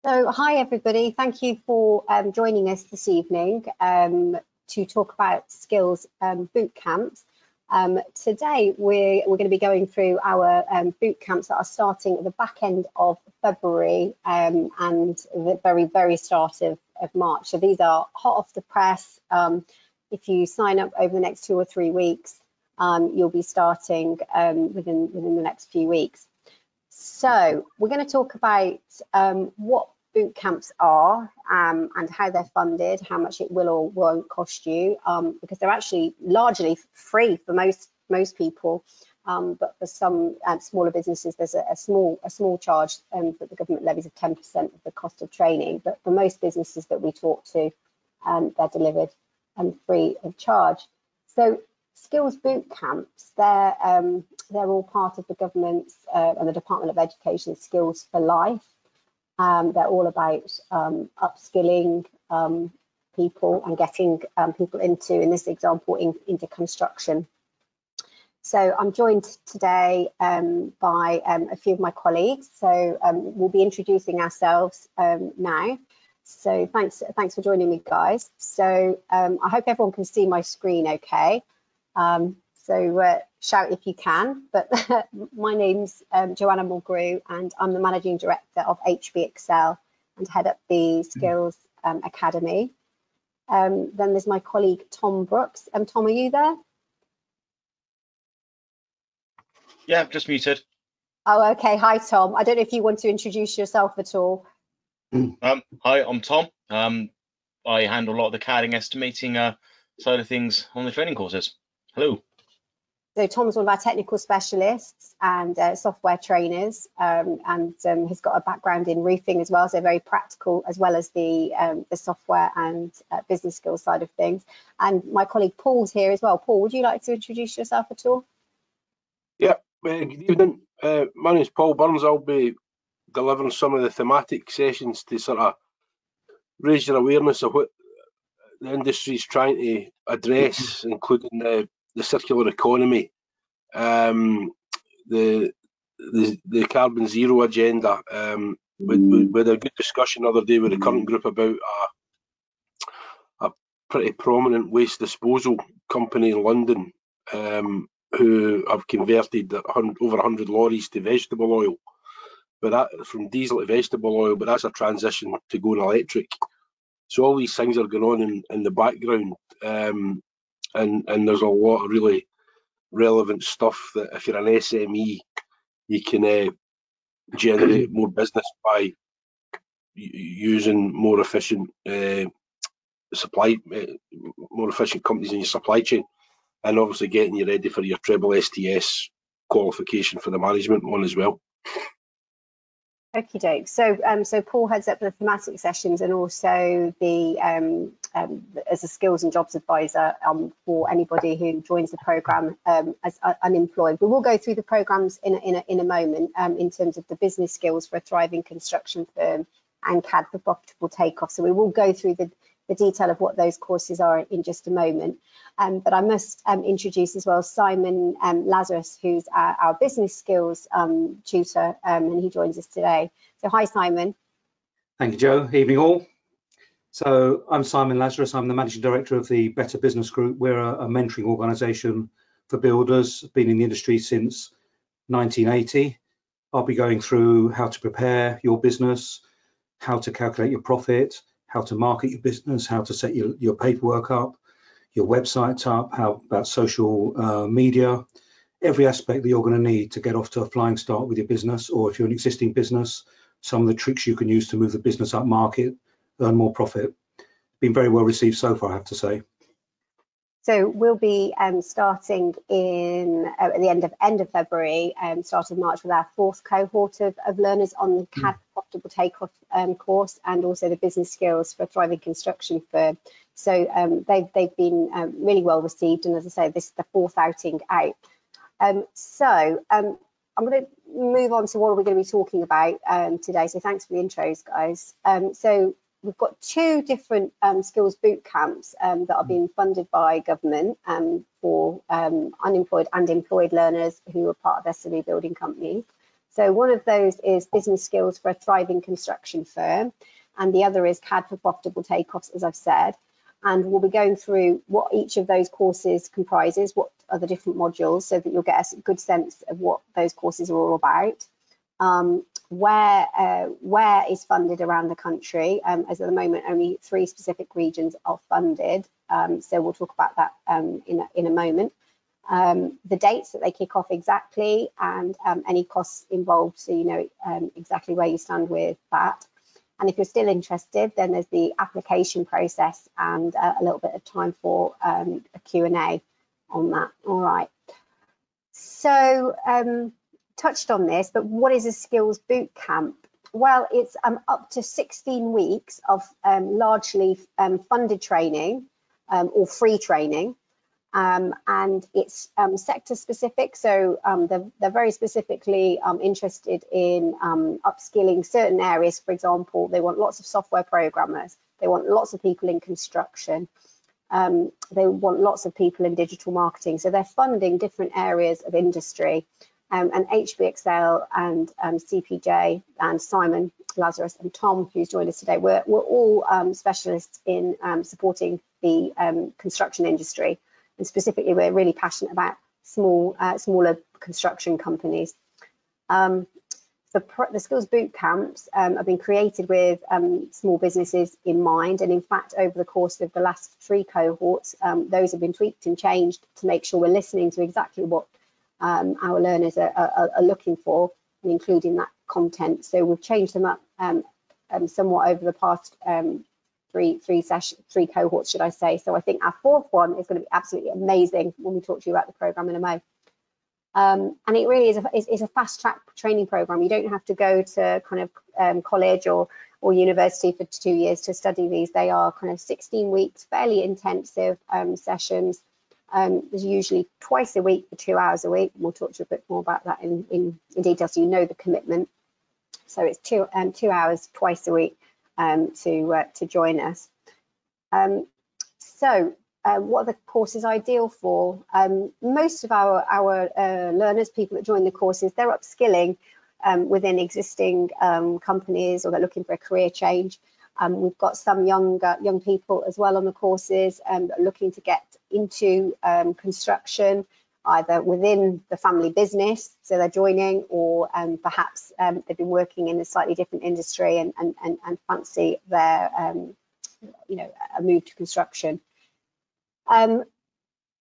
So, hi everybody. Thank you for joining us this evening to talk about Skills Bootcamps. Today, we're going to be going through our bootcamps that are starting at the back end of February and the very start of March. So these are hot off the press. If you sign up over the next 2 or 3 weeks, you'll be starting within the next few weeks. So we're going to talk about what boot camps are and how they're funded, how much it will or won't cost you, because they're actually largely free for most people, but for some smaller businesses there's a small charge that the government levies of 10% of the cost of training. But for most businesses that we talk to, they're delivered free of charge. So Skills Bootcamps, they're all part of the government's and the Department of Education Skills for Life. They're all about upskilling people and getting people into, in this example, into construction. So I'm joined today by a few of my colleagues. So we'll be introducing ourselves now. So thanks for joining me, guys. So I hope everyone can see my screen okay. So shout if you can, but my name's Joanna Mulgrew and I'm the Managing Director of HB Excel and head up the Skills Academy. Then there's my colleague Tom Brooks. Tom, are you there? Yeah, just muted. Oh, okay. Hi, Tom. I don't know if you want to introduce yourself at all. Hi, I'm Tom. I handle a lot of the CADing estimating side of things on the training courses. Hello. So Tom's one of our technical specialists and software trainers, and he's got a background in roofing as well, so very practical, as well as the software and business skills side of things. And my colleague Paul's here as well. Paul, would you like to introduce yourself at all? Yeah, good evening. My name is Paul Burns. I'll be delivering some of the thematic sessions to sort of raise your awareness of what the industry is trying to address, including the circular economy, the carbon zero agenda. We had a good discussion the other day with the current group about a pretty prominent waste disposal company in London who have converted over 100 lorries to vegetable oil, but that from diesel to vegetable oil. But that's a transition to going electric. So all these things are going on in the background, and there's a lot of really relevant stuff that if you're an SME, you can generate more business by using more efficient more efficient companies in your supply chain, and obviously getting you ready for your treble STS qualification for the management one as well. Okie doke. So Paul heads up the thematic sessions and also the as a skills and jobs advisor for anybody who joins the programme as unemployed. We will go through the programmes in a moment in terms of the business skills for a thriving construction firm and CAD for profitable takeoff. So we will go through the detail of what those courses are in just a moment. But I must introduce as well Simon Lazarus, who's our business skills tutor, and he joins us today. So hi, Simon. Thank you, Joe. Evening all. So I'm Simon Lazarus. I'm the Managing Director of the Better Business Group. We're a mentoring organisation for builders, been in the industry since 1980. I'll be going through how to prepare your business, how to calculate your profit, how to market your business, how to set your paperwork up, your website up, how about social media, every aspect that you're going to need to get off to a flying start with your business, or if you're an existing business, some of the tricks you can use to move the business up market, earn more profit. Been very well received so far, I have to say. So we'll be starting at the end of February, start of March, with our 4th cohort of learners on the CAD Profitable Takeoff course, and also the business skills for a thriving construction firm. So they've been really well received, and as I say, this is the 4th outing out. So I'm going to move on to what we're going to be talking about today. So thanks for the intros, guys. So we've got 2 different skills boot camps that are being funded by government for unemployed and employed learners who are part of SME building companies. So one of those is business skills for a thriving construction firm, and the other is CAD for profitable takeoffs, as I've said. And we'll be going through what each of those courses comprises, what are the different modules, so that you'll get a good sense of what those courses are all about. Where is funded around the country, as at the moment only 3 specific regions are funded, so we'll talk about that in a moment. The dates that they kick off exactly, and any costs involved, so you know exactly where you stand with that. And if you're still interested, then there's the application process and a little bit of time for a Q&A on that. All right. So touched on this, but what is a Skills Bootcamp? Well, it's up to 16 weeks of largely funded training or free training. And it's sector specific, so they're very specifically interested in upskilling certain areas. For example, they want lots of software programmers, they want lots of people in construction, they want lots of people in digital marketing, so they're funding different areas of industry. And HBXL and CPJ and Simon, Lazarus and Tom, who's joined us today, we're all specialists in supporting the construction industry. And specifically, we're really passionate about smaller construction companies. The Skills Bootcamps have been created with small businesses in mind, and in fact, over the course of the last 3 cohorts, those have been tweaked and changed to make sure we're listening to exactly what our learners are looking for, and including that content. So we've changed them up somewhat over the past 3 cohorts, should I say. So I think our 4th one is going to be absolutely amazing when we talk to you about the program in a moment. And it really is a fast track training program. You don't have to go to kind of college or university for 2 years to study these. They are kind of 16 weeks, fairly intensive sessions. There's usually twice a week for 2 hours a week. We'll talk to you a bit more about that in detail, so you know the commitment. So it's 2 hours twice a week to join us. What are the courses ideal for? Most of our learners, people that join the courses, they're upskilling within existing companies, or they're looking for a career change. We've got some young people as well on the courses that are looking to get into construction, either within the family business, so they're joining, or perhaps they've been working in a slightly different industry and fancy their a move to construction.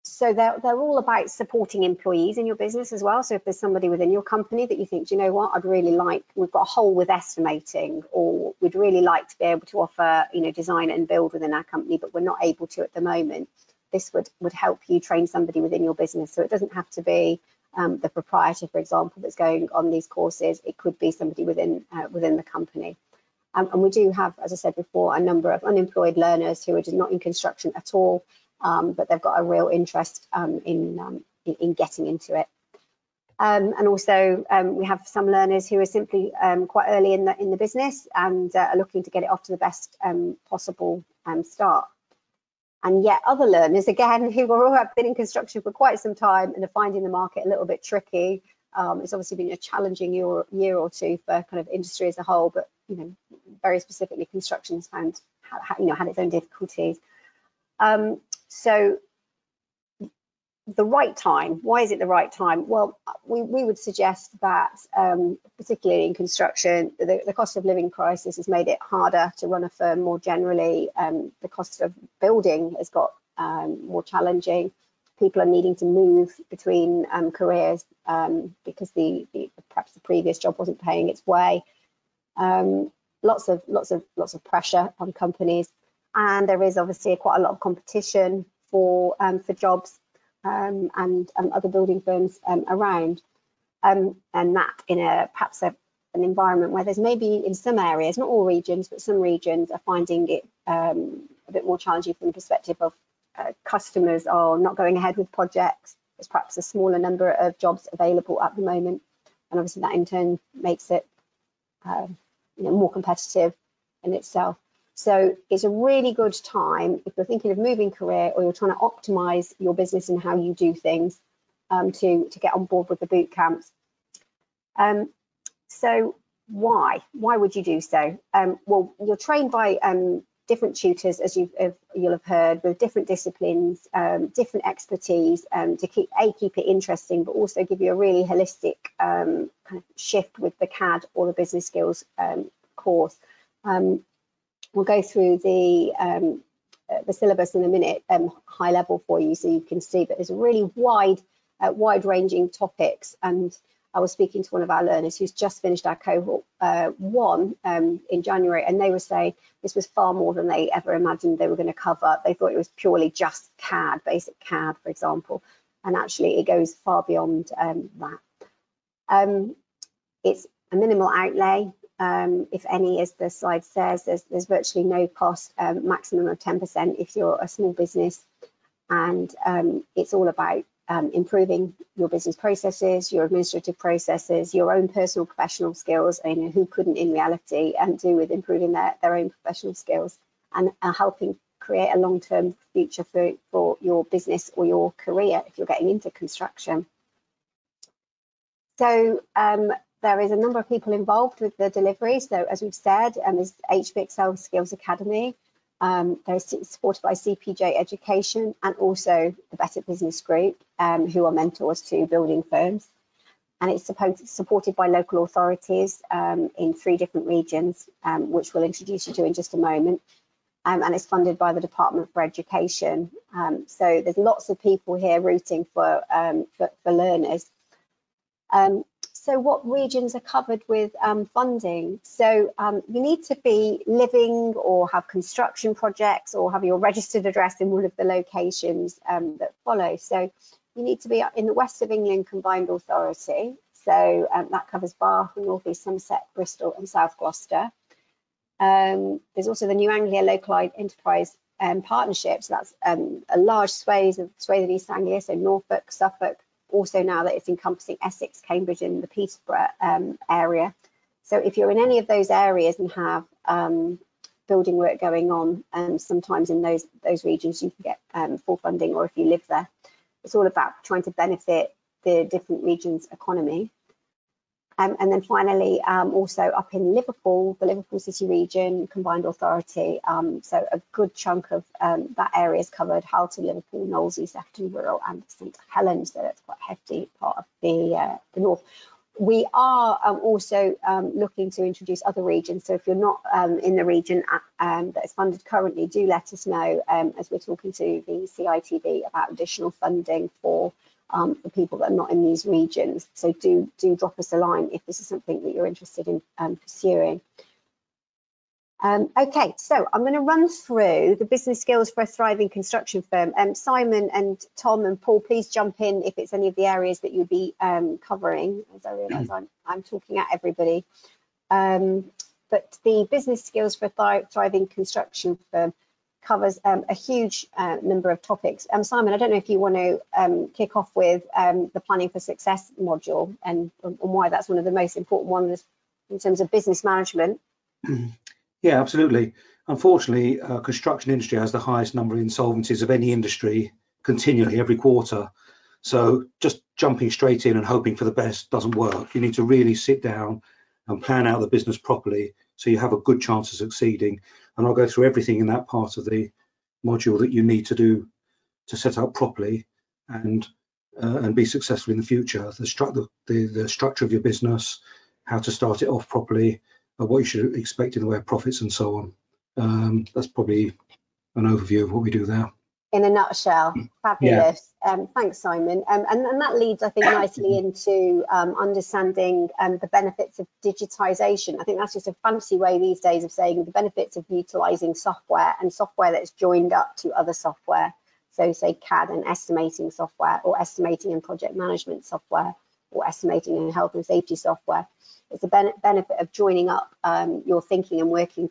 So they're all about supporting employees in your business as well. So if there's somebody within your company that you think, do you know what, we've got a hole with estimating, or we'd really like to be able to offer, design and build within our company, but we're not able to at the moment. This would help you train somebody within your business. So it doesn't have to be the proprietor, for example, that's going on these courses. It could be somebody within the company. And we do have, as I said before, a number of unemployed learners who are just not in construction at all, but they've got a real interest in getting into it. And also we have some learners who are simply quite early in the business and are looking to get it off to the best possible start. And yet other learners, again, who have been in construction for quite some time and are finding the market a little bit tricky. It's obviously been a challenging year or two for kind of industry as a whole, but very specifically construction's had its own difficulties. So the right time, why is it the right time? Well, we would suggest that particularly in construction, the cost of living crisis has made it harder to run a firm more generally. The cost of building has got more challenging. People are needing to move between careers because perhaps the previous job wasn't paying its way. Lots of pressure on companies, and there is obviously quite a lot of competition for jobs and other building firms around, and that in perhaps an environment where there's maybe in some areas, not all regions, but some regions are finding it a bit more challenging from the perspective of customers are not going ahead with projects. There's perhaps a smaller number of jobs available at the moment, and obviously that in turn makes it more competitive in itself. So it's a really good time if you're thinking of moving career, or you're trying to optimize your business and how you do things, to get on board with the boot camps. So why would you do so? Well, you're trained by different tutors, as you'll have heard, with different disciplines, different expertise, to keep it interesting, but also give you a really holistic kind of shift with the CAD or the business skills course. We'll go through the syllabus in a minute, high level for you, so you can see that there's a really wide-ranging topics. And I was speaking to one of our learners who's just finished our cohort 1 in January, and they were saying this was far more than they ever imagined they were going to cover. They thought it was purely just CAD, basic CAD, for example, and actually it goes far beyond that. It's a minimal outlay, if any, as the slide says. There's virtually no cost, maximum of 10% if you're a small business, and it's all about improving your business processes, your administrative processes, your own personal professional skills. And who couldn't in reality do with improving their own professional skills, and helping create a long-term future for your business or your career if you're getting into construction. So there is a number of people involved with the delivery. So as we've said, there's HBXL Skills Academy. They're supported by CPJ Education and also the Better Business Group, who are mentors to building firms. And it's supported by local authorities in 3 different regions, which we'll introduce you to in just a moment. And it's funded by the Department for Education. So there's lots of people here rooting for learners. So what regions are covered with funding? So you need to be living or have construction projects or have your registered address in one of the locations that follow. So you need to be in the West of England Combined Authority. So that covers Bath, North East Somerset, Bristol and South Gloucester. There's also the New Anglia Local Enterprise Partnership. So that's a large swathe of East Anglia, so Norfolk, Suffolk, also now that it's encompassing Essex, Cambridge and the Peterborough area. So if you're in any of those areas and have building work going on, sometimes in those regions you can get full funding, or if you live there. It's all about trying to benefit the different regions' economy. And then finally, also up in Liverpool, the Liverpool City region, Combined Authority. So a good chunk of that area is covered: Halton, Liverpool, Knowles, East Efton, Wirral and St Helens. So that's quite a hefty part of the north. We are also looking to introduce other regions. So if you're not in the region that is funded currently, do let us know as we're talking to the CITB about additional funding for people that are not in these regions. So do drop us a line if this is something that you're interested in pursuing. Okay, so I'm going to run through the business skills for a thriving construction firm. Simon and Tom and Paul, please jump in if it's any of the areas that you'll be covering, as I realise I'm talking at everybody. But the business skills for a thriving construction firm covers a huge number of topics. Simon, I don't know if you want to kick off with the planning for success module and why that's one of the most important ones in terms of business management. Yeah, absolutely. Unfortunately, construction industry has the highest number of insolvencies of any industry continually every quarter. So just jumping straight in and hoping for the best doesn't work. You need to really sit down and plan out the business properly so you have a good chance of succeeding. And I'll go through everything in that part of the module that you need to do to set up properly and be successful in the future. The structure of your business, how to start it off properly, what you should expect in the way of profits and so on. That's probably an overview of what we do there. In a nutshell. Fabulous. Yeah. Thanks, Simon. And that leads, I think, nicely into understanding the benefits of digitization. I think that's just a fancy way these days of saying the benefits of utilizing software and software that's joined up to other software. So say CAD and estimating software, or estimating and project management software, or estimating and health and safety software. It's a benefit of joining up your thinking and working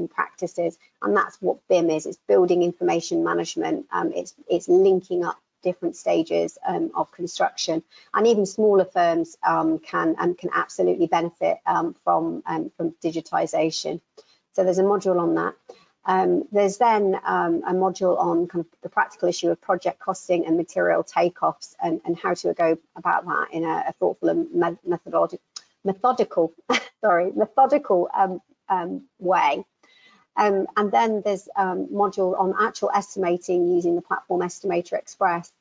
practices, and that's what BIM is. It's building information management. It's linking up different stages of construction, and even smaller firms can absolutely benefit from digitization. So there's a module on that. There's then a module on kind of the practical issue of project costing and material takeoffs, and how to go about that in a thoughtful and methodical way. And then there's a module on actual estimating using the platform Estimator Express.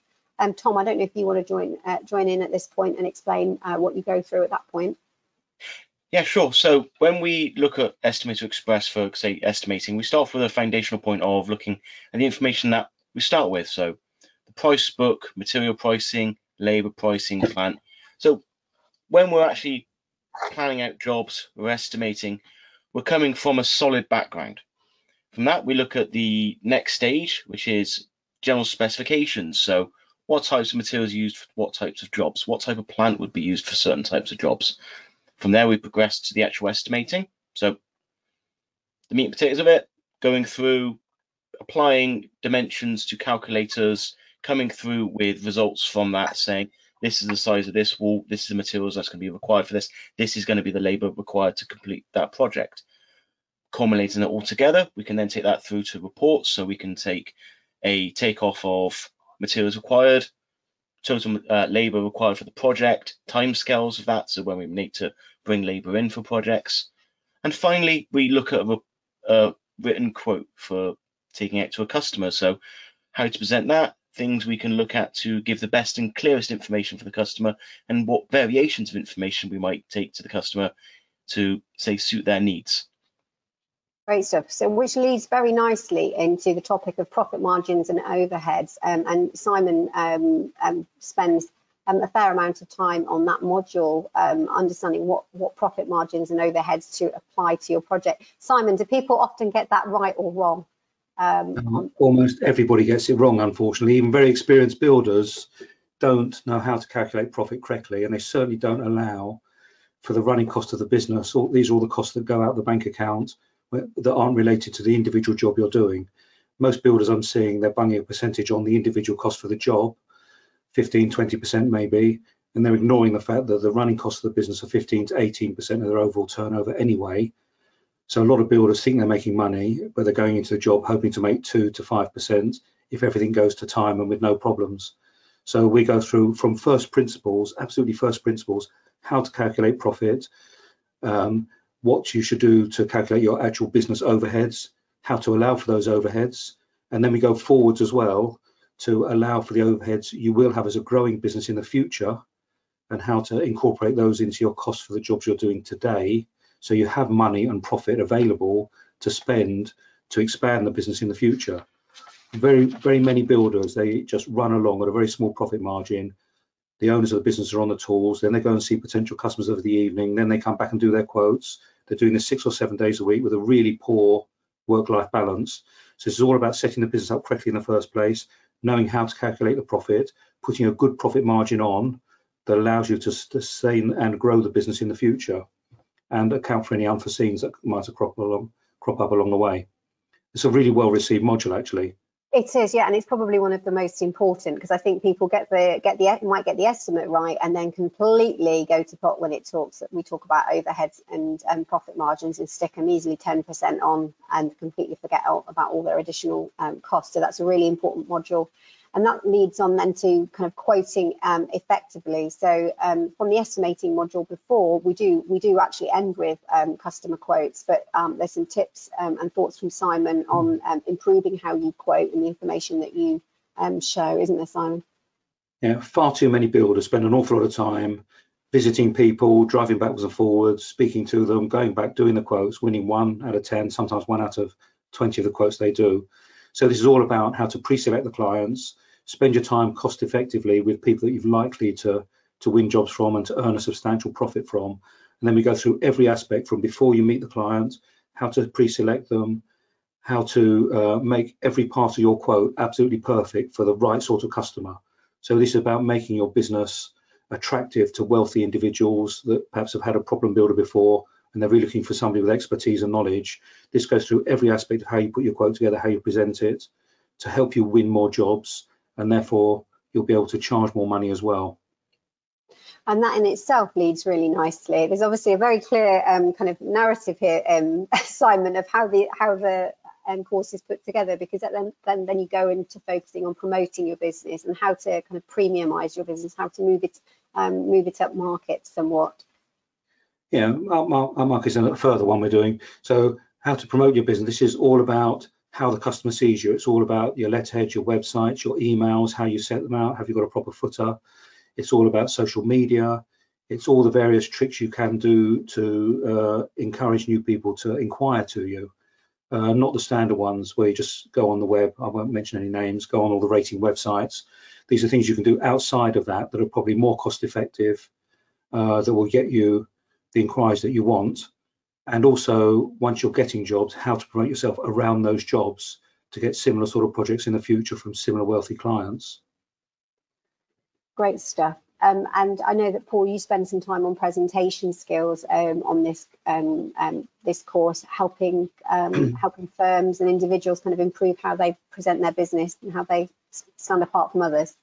Tom, I don't know if you want to join in at this point and explain what you go through at that point. Yeah, sure. So when we look at Estimator Express for, say, estimating, we start with a foundational point of looking at the information that we start with. So the price book, material pricing, labor pricing, plant. So when we're actually planning out jobs, we're estimating, we're coming from a solid background. From that, we look at the next stage, which is general specifications. So what types of materials are used for what types of jobs? What type of plant would be used for certain types of jobs? From there, we progress to the actual estimating. So the meat and potatoes of it, going through, applying dimensions to calculators, coming through with results from that, saying, this is the size of this wall, this is the materials that's going to be required for this, this is going to be the labor required to complete that project. Culminating it all together, we can then take that through to reports. So we can take a takeoff of materials required, total labor required for the project, timescales of that, so when we need to bring labor in for projects. And finally, we look at a written quote for taking it to a customer. So how to present that, things we can look at to give the best and clearest information for the customer, and what variations of information we might take to the customer to, say, suit their needs. Great stuff. So which leads very nicely into the topic of profit margins and overheads. And Simon spends a fair amount of time on that module, understanding what profit margins and overheads to apply to your project. Simon, do people often get that right or wrong? Almost everybody gets it wrong, unfortunately. Even very experienced builders don't know how to calculate profit correctly, and they certainly don't allow for the running cost of the business. These are all the costs that go out the bank account that aren't related to the individual job you're doing. Most builders I'm seeing, they're bunging a percentage on the individual cost for the job, 15, 20% maybe, and they're ignoring the fact that the running costs of the business are 15 to 18% of their overall turnover anyway. So a lot of builders think they're making money, but they're going into the job hoping to make 2 to 5% if everything goes to time and with no problems. So we go through from first principles, absolutely first principles, how to calculate profit, what you should do to calculate your actual business overheads, how to allow for those overheads, and then we go forwards as well to allow for the overheads you will have as a growing business in the future, and how to incorporate those into your costs for the jobs you're doing today, so you have money and profit available to spend to expand the business in the future. Very many builders, they just run along at a very small profit margin. The owners of the business are on the tools, then they go and see potential customers over the evening, then they come back and do their quotes. They're doing this 6 or 7 days a week with a really poor work-life balance. So this is all about setting the business up correctly in the first place, knowing how to calculate the profit, putting a good profit margin on that allows you to sustain and grow the business in the future, and account for any unforeseens that might crop up along the way. It's a really well-received module, actually. It is, yeah, and it's probably one of the most important, because I think people might get the estimate right and then completely go to pot when we talk about overheads and profit margins, and stick them easily 10% on and completely forget about all their additional costs. So that's a really important module. And that leads on then to kind of quoting effectively. So from the estimating module before, we do actually end with customer quotes, but there's some tips and thoughts from Simon on improving how you quote and the information that you show, isn't there, Simon? Yeah, far too many builders spend an awful lot of time visiting people, driving backwards and forwards, speaking to them, going back, doing the quotes, winning 1 out of 10, sometimes 1 out of 20 of the quotes they do. So this is all about how to pre-select the clients, spend your time cost effectively with people that you're likely to win jobs from and to earn a substantial profit from. And then we go through every aspect from before you meet the client, how to pre-select them, how to make every part of your quote absolutely perfect for the right sort of customer. So this is about making your business attractive to wealthy individuals that perhaps have had a problem builder before, and they're really looking for somebody with expertise and knowledge. This goes through every aspect of how you put your quote together, how you present it, to help you win more jobs, and therefore you'll be able to charge more money as well. And that in itself leads really nicely. There's obviously a very clear kind of narrative here, Simon, of how the course is put together, because then you go into focusing on promoting your business and how to kind of premiumize your business, how to move it up market somewhat. our market is a further one we're doing. So how to promote your business. This is all about how the customer sees you. It's all about your letterheads, your websites, your emails, how you set them out. Have you got a proper footer? It's all about social media. It's all the various tricks you can do to encourage new people to inquire to you. Not the standard ones where you just go on the web. I won't mention any names. Go on all the rating websites. These are things you can do outside of that are probably more cost effective, that will get you the inquiries that you want. And also, once you're getting jobs, how to promote yourself around those jobs to get similar sort of projects in the future from similar wealthy clients. Great stuff. And I know that, Paul, you spend some time on presentation skills on this course, helping firms and individuals kind of improve how they present their business and how they stand apart from others.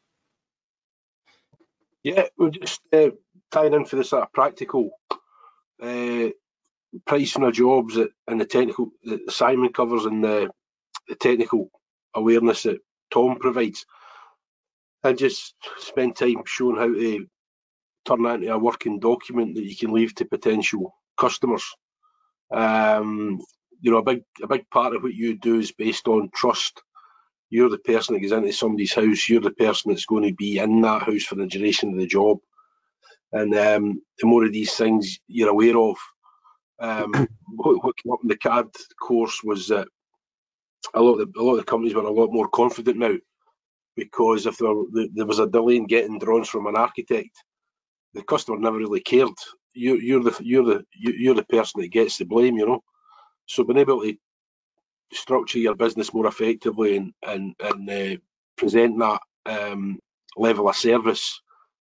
Yeah, we're just tying in for the sort of practical pricing of jobs and the technical that Simon covers, and the technical awareness that Tom provides. I just spend time showing how to turn that into a working document that you can leave to potential customers. A big part of what you do is based on trust. You're the person that goes into somebody's house. You're the person that's going to be in that house for the duration of the job. And the more of these things you're aware of, what came up in the CAD course was that a lot of the companies were a lot more confident now, because if there was a delay in getting drawings from an architect, the customer never really cared. You're the person that gets the blame, So being able to structure your business more effectively and present that level of service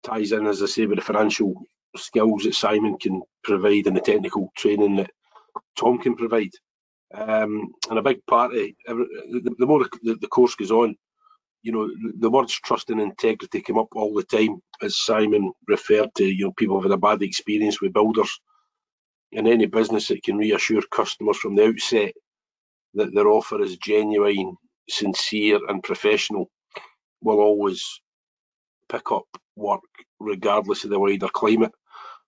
ties in, as I say, with the financial skills that Simon can provide and the technical training that Tom can provide. And a big part of the more the course goes on, the words trust and integrity come up all the time, as Simon referred to. People have had a bad experience with builders, and any business that can reassure customers from the outset that their offer is genuine, sincere and professional will always pick up work regardless of the wider climate.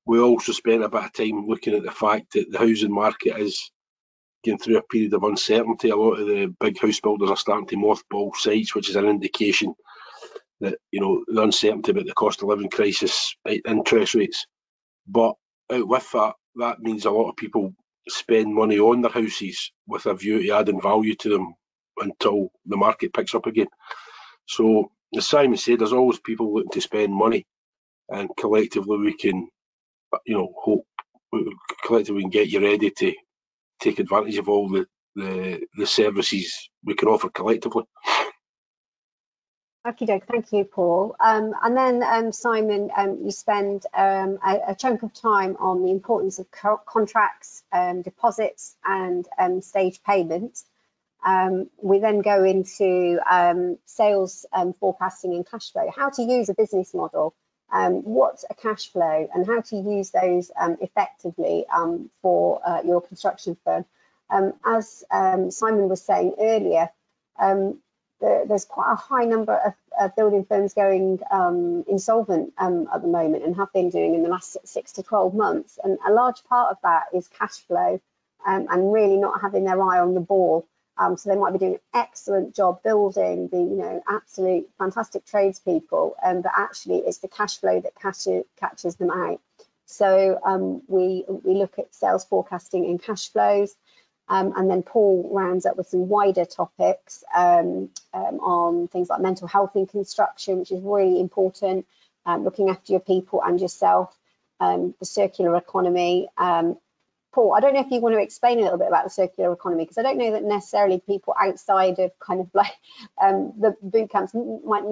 We also spent a bit of time looking at the fact that the housing market is going through a period of uncertainty. A lot of the big house builders are starting to mothball sites, which is an indication that, the uncertainty about the cost of living crisis, interest rates. But out with that means a lot of people spend money on their houses with a view to adding value to them until the market picks up again. So, as Simon said, there's always people looking to spend money, and collectively we can, collectively we can get you ready to take advantage of all the services we can offer collectively. Okey-doke, thank you, Paul. And then Simon, you spend a chunk of time on the importance of contracts, deposits and stage payments. We then go into sales forecasting and cash flow, how to use a business model, what's a cash flow, and how to use those effectively for your construction firm. As Simon was saying earlier, there's quite a high number of building firms going insolvent at the moment, and have been doing in the last 6 to 12 months. And a large part of that is cash flow and really not having their eye on the ball. So they might be doing an excellent job building the absolute fantastic tradespeople, but actually it's the cash flow that catches them out. So we look at sales forecasting and cash flows. And then Paul rounds up with some wider topics on things like mental health in construction, which is really important, looking after your people and yourself, the circular economy. Paul, I don't know if you want to explain a little bit about the circular economy, because I don't know that necessarily people outside of kind of like the boot camps might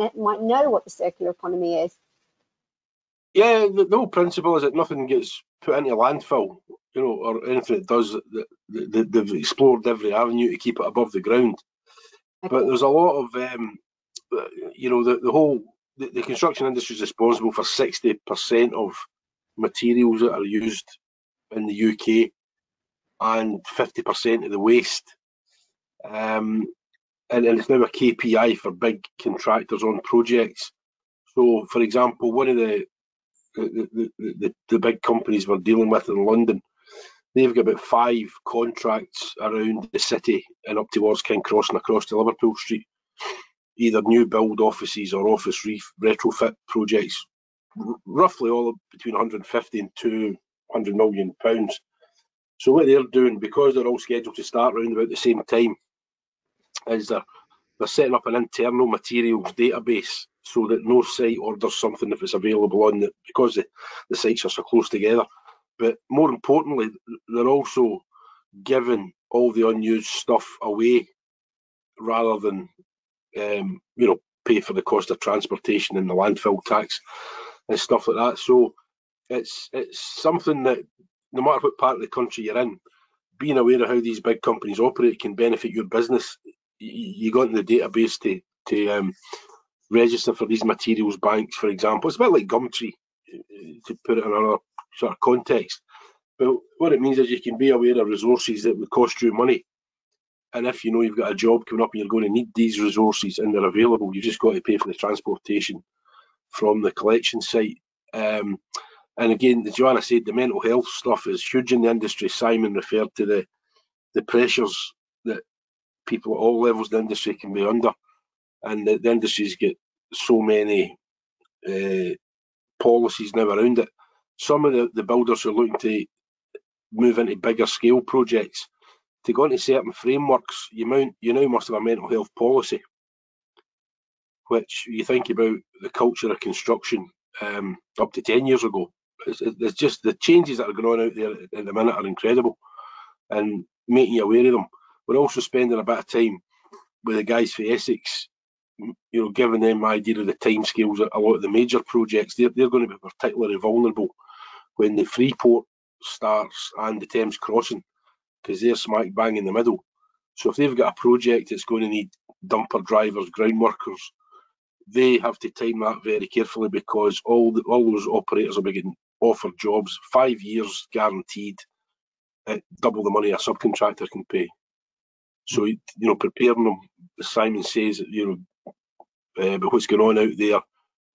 know what the circular economy is. Yeah, the whole principle is that nothing gets put into landfill, or anything it does. They've explored every avenue to keep it above the ground. Okay. But there's a lot of, the construction industry is responsible for 60% of materials that are used in the UK and 50% of the waste. And it's now a KPI for big contractors on projects. So, for example, one of the the big companies we're dealing with in London, they've got about 5 contracts around the city and up towards King Cross and across to Liverpool Street, either new build offices or office retrofit projects, roughly all between 150 and 200 million pounds. So what they're doing, because they're all scheduled to start around about the same time, is they're setting up an internal materials database so that no site orders something if it's available on it, because the sites are so close together. But more importantly, they're also giving all the unused stuff away rather than pay for the cost of transportation and the landfill tax and stuff like that. So it's something that no matter what part of the country you're in, being aware of how these big companies operate can benefit your business. You got in the database to register for these materials banks, for example. It's a bit like Gumtree, to put it in another sort of context. But what it means is you can be aware of resources that would cost you money. And if you know you've got a job coming up and you're going to need these resources and they're available, you've just got to pay for the transportation from the collection site. And again, as Joanna said, the mental health stuff is huge in the industry. Simon referred to the pressures that people at all levels of the industry can be under. And the industry's got so many policies now around it. Some of the builders are looking to move into bigger scale projects. To go into certain frameworks, you now must have a mental health policy, which you think about the culture of construction up to 10 years ago. It's just the changes that are going on out there at the minute are incredible, and making you aware of them. We're also spending a bit of time with the guys for Essex, giving them an idea of the timescales of a lot of the major projects. They're going to be particularly vulnerable when the Freeport starts and the Thames Crossing, because they're smack bang in the middle. So if they've got a project that's going to need dumper drivers, ground workers, they have to time that very carefully, because all those operators will be getting offered jobs, 5 years guaranteed, at double the money a subcontractor can pay. So, preparing them, as Simon says, but what's going on out there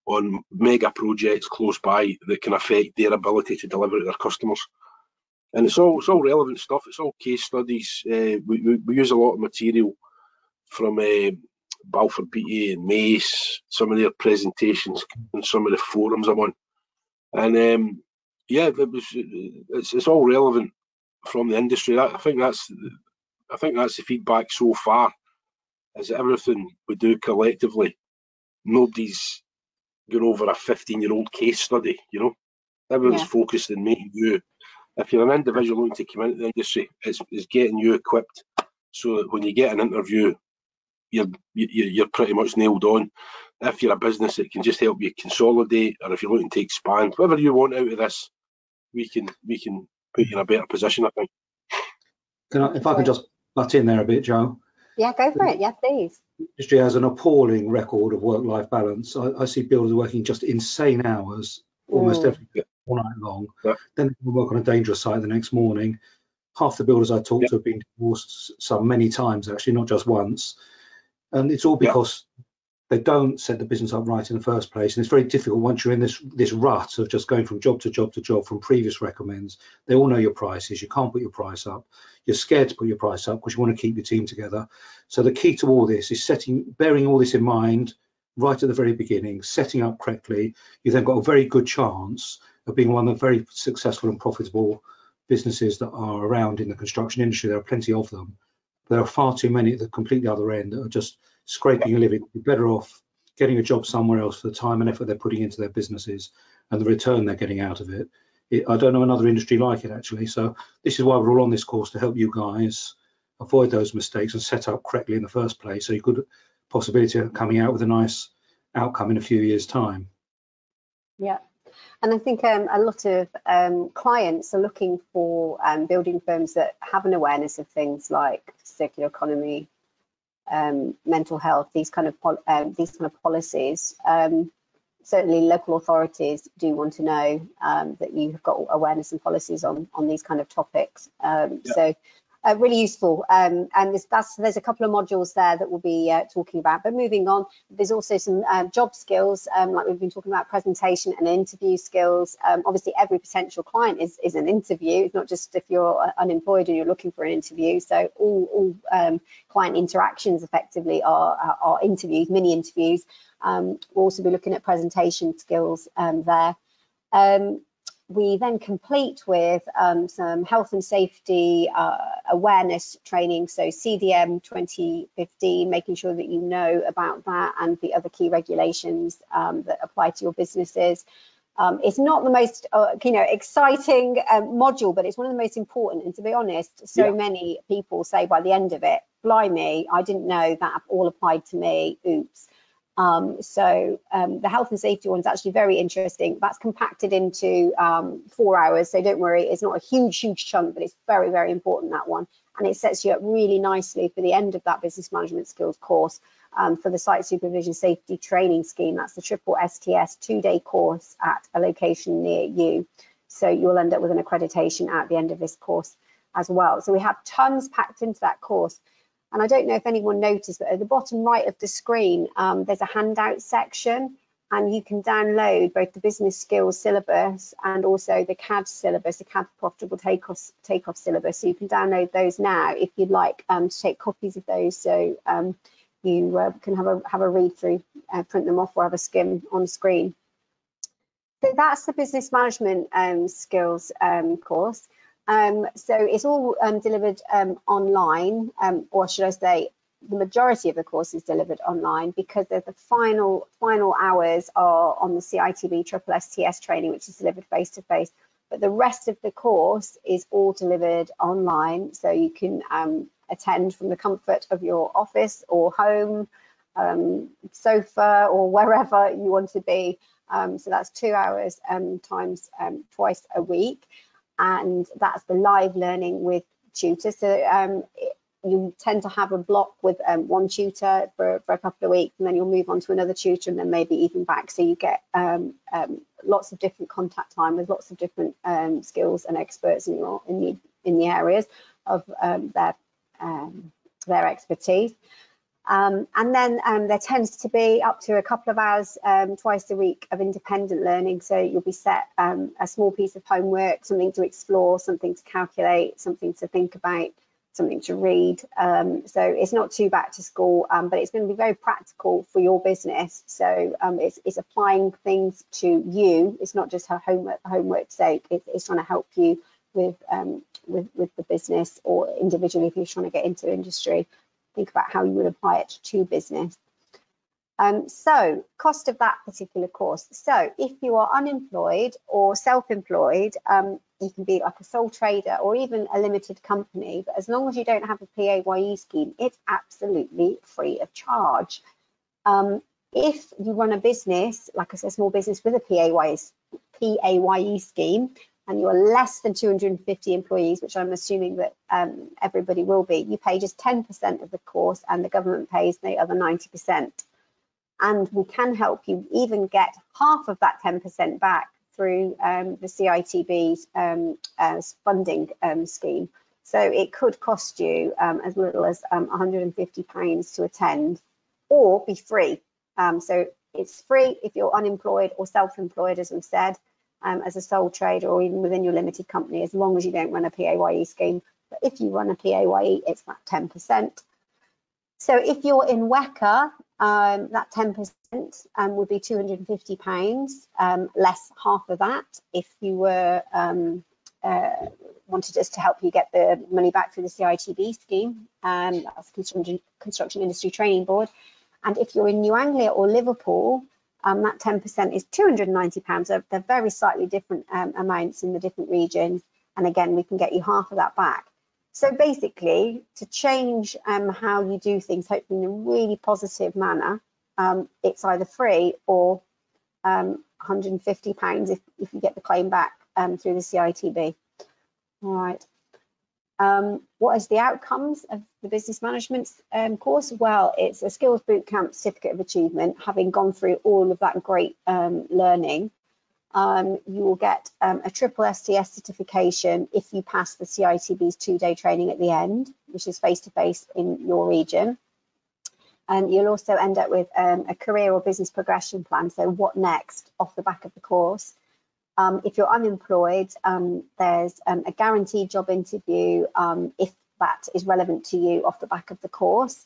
on mega projects close by that can affect their ability to deliver to their customers. And it's all relevant stuff. It's all case studies. We use a lot of material from Balfour Beatty and Mace, some of their presentations and some of the forums I'm on. And it's all relevant from the industry. I think that's the feedback so far, is that everything we do collectively, nobody's going over a 15-year-old case study, Everyone's focused on making you, if you're an individual looking to come into the industry, it's getting you equipped so that when you get an interview, you're pretty much nailed on. If you're a business, it can just help you consolidate, or if you're looking to expand, whatever you want out of this, we can put you in a better position, I think. If I can just butt in there a bit, Joe. Yeah, go for it. Yeah, please. The industry has an appalling record of work-life balance. I see builders working just insane hours, almost every day, all night long. Yeah. Then they work on a dangerous site the next morning. Half the builders I talk to have been divorced many times, actually, not just once. And it's all because they don't set the business up right in the first place. And it's very difficult once you're in this rut of just going from job to job to job from previous recommends. They all know your prices. You can't put your price up. You're scared to put your price up because you want to keep your team together. So the key to all this is bearing all this in mind right at the very beginning, setting up correctly. You then got a very good chance of being one of the very successful and profitable businesses that are around in the construction industry. There are plenty of them. There are far too many at the completely other end that are just scraping a living. You're better off getting a job somewhere else for the time and effort they're putting into their businesses and the return they're getting out of it. I don't know another industry like it, actually. So this is why we're all on this course, to help you guys avoid those mistakes and set up correctly in the first place, so you could possibility of coming out with a nice outcome in a few years' time. Yeah. And I think a lot of clients are looking for building firms that have an awareness of things like circular economy, mental health, these kind of policies. Certainly, local authorities do want to know that you've got awareness and policies on these kind of topics. So really useful. And there's a couple of modules there that we'll be talking about. But moving on, there's also some job skills, like we've been talking about, presentation and interview skills. Obviously, every potential client is an interview. It's not just if you're unemployed and you're looking for an interview. So all client interactions effectively are interviews, mini interviews. We'll also be looking at presentation skills there. We then complete with some health and safety awareness training, so CDM 2015, making sure that you know about that and the other key regulations that apply to your businesses. It's not the most exciting module, but it's one of the most important. And to be honest, so many people say by the end of it, blimey, I didn't know that all applied to me, oops. The health and safety one is actually very interesting. That's compacted into 4 hours, so don't worry, it's not a huge chunk, but it's very, very important, that one. And it sets you up really nicely for the end of that business management skills course for the site supervision safety training scheme. That's the triple STS 2-day course at a location near you. So you'll end up with an accreditation at the end of this course as well. So we have tons packed into that course. And I don't know if anyone noticed, but at the bottom right of the screen, there's a handout section, and you can download both the business skills syllabus and also the CAD syllabus, the CAD profitable takeoff syllabus. So you can download those now if you'd like to take copies of those, so you can have a read through, print them off, or have a skim on screen. So that's the business management skills course. So it's all delivered online, or should I say the majority of the course is delivered online, because the final hours are on the CITB triple STS training, which is delivered face to face. But the rest of the course is all delivered online, so you can attend from the comfort of your office or home, sofa, or wherever you want to be. So that's 2 hours times twice a week. And that's the live learning with tutors. So you tend to have a block with one tutor for a couple of weeks, and then you'll move on to another tutor, and then maybe even back. So you get lots of different contact time with lots of different skills and experts in the areas of their expertise. And then there tends to be up to a couple of hours twice a week of independent learning. So you'll be set a small piece of homework, something to explore, something to calculate, something to think about, something to read. So it's not too back to school, but it's going to be very practical for your business. So it's applying things to you. It's not just homework's sake. It's trying to help you with the business, or individually if you're trying to get into industry. Think about how you would apply it to business. So cost of that particular course. So if you are unemployed or self-employed, you can be like a sole trader or even a limited company, but as long as you don't have a PAYE scheme, it's absolutely free of charge. If you run a business, like I said, small business with a PAYE scheme, and you are less than 250 employees, which I'm assuming that everybody will be, you pay just 10% of the course, and the government pays the other 90%. And we can help you even get half of that 10% back through the CITB's funding scheme. So it could cost you as little as £150 to attend, or be free. So it's free if you're unemployed or self-employed, as we've said, as a sole trader, or even within your limited company, as long as you don't run a PAYE scheme. But if you run a PAYE, it's that 10%. So if you're in WECA, that 10% would be £250, less half of that if you were wanted us to help you get the money back through the CITB scheme. That's Construction Industry Training Board. And if you're in New Anglia or Liverpool, that 10% is £290. So they're very slightly different amounts in the different regions. And again, we can get you half of that back. So basically, to change how you do things, hopefully in a really positive manner, it's either free or £150 if you get the claim back through the CITB. All right. What is the outcomes of the business management course? Well, it's a Skills Bootcamp Certificate of Achievement, having gone through all of that great learning. You will get a triple STS certification if you pass the CITB's 2-day training at the end, which is face-to-face in your region. And you'll also end up with a career or business progression plan. So what next off the back of the course? If you're unemployed, there's a guaranteed job interview if that is relevant to you off the back of the course,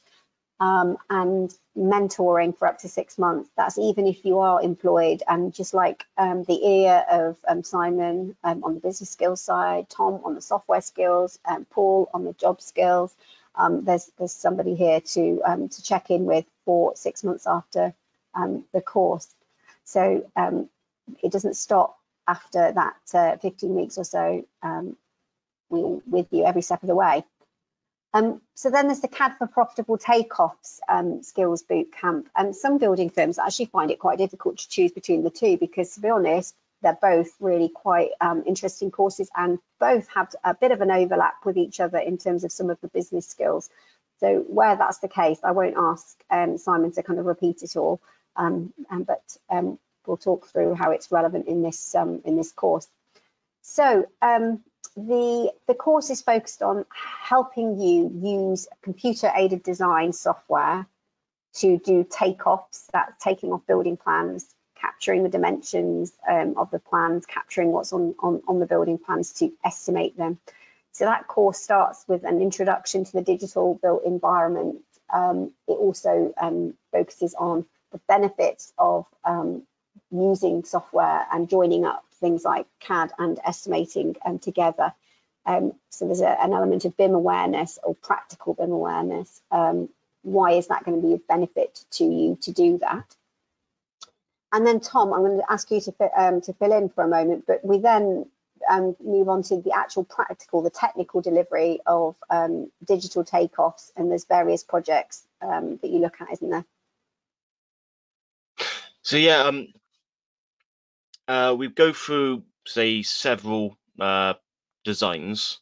and mentoring for up to 6 months. That's even if you are employed, and just like the ear of Simon on the business skills side, Tom on the software skills, Paul on the job skills. There's somebody here to check in with for 6 months after the course. So it doesn't stop after that 15 weeks or so. We're with you every step of the way. So then there's the CAD for Profitable Takeoffs Skills Bootcamp. And some building firms actually find it quite difficult to choose between the two, because to be honest, they're both really quite interesting courses, and both have a bit of an overlap with each other in terms of some of the business skills. So where that's the case, I won't ask Simon to kind of repeat it all, but we'll talk through how it's relevant in this course. So the course is focused on helping you use computer-aided design software to do takeoffs, that's taking off building plans, capturing the dimensions of the plans, capturing what's on the building plans to estimate them. So that course starts with an introduction to the digital built environment. It also focuses on the benefits of using software and joining up things like CAD and estimating together. So there's an element of BIM awareness, or practical BIM awareness. Why is that going to be of benefit to you to do that? And then Tom, I'm going to ask you to fill in for a moment, but we then move on to the actual practical, the technical delivery of digital takeoffs, and there's various projects that you look at, isn't there? So yeah, we go through, say, several designs.